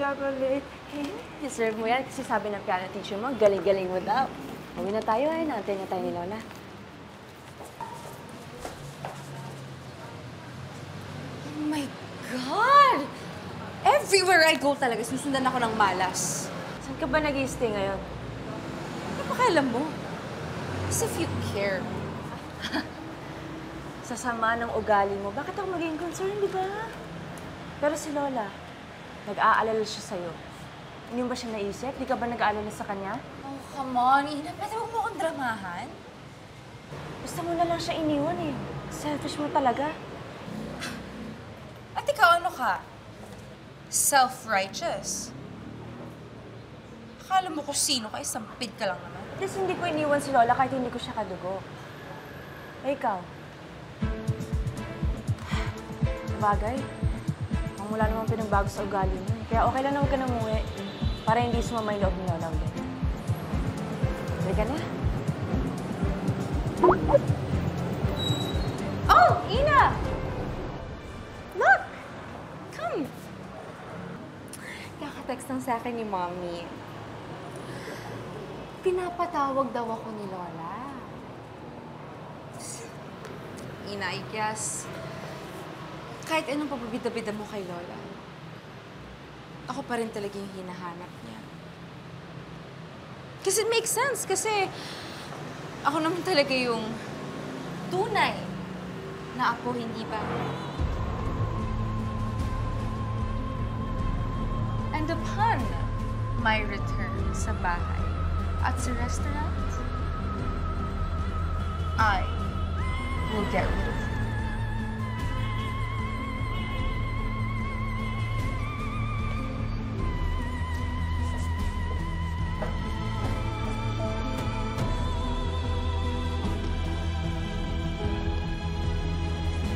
chocolate. Deserve mo yan kasi sabi ng piano teacher mo, galing-galing mo daw. Uwi na tayo eh, naantay na tayo ni Lola. Oh my God! Everywhere I go talaga, susundan ako ng malas. Saan ka ba nag-i-stay ngayon? Ano pa kailan mo? As if you care. Sa sama ng ugali mo, bakit ako maging concerned, di ba? Pero si Lola, nag-aalala siya sa'yo. Hindi mo ba siya naisip? Di ka ba nag-aalala sa kanya? Oh, come on, Ina. Pwede mo akong dramahan? Gusto mo na lang siya iniwan eh. Selfish mo talaga. At ikaw, ano ka? Self-righteous. Akala mo kung sino ka, isampid ka lang naman. At least hindi ko iniwan si Lola kahit hindi ko siya kadugo. Eh, ikaw? Bagay. Ang wala namang pinagbago sa ugali mo eh. Kaya okay lang na huwag ka nang umuwi para hindi sumama yung loob ni Lola ulit. Balik ka na. Oh! Ina! Look! Come! Kaka-text lang sa akin ni Mommy. Pinapatawag daw ako ni Lola. Ina, I guess, kahit anong pabibida-bida mo kay Lola, ako pa rin talaga yung hinahanap niya. Kasi it makes sense, kasi ako naman talaga yung tunay na apo, hindi ba? And upon my return sa bahay at sa restaurant, I will get rid of you.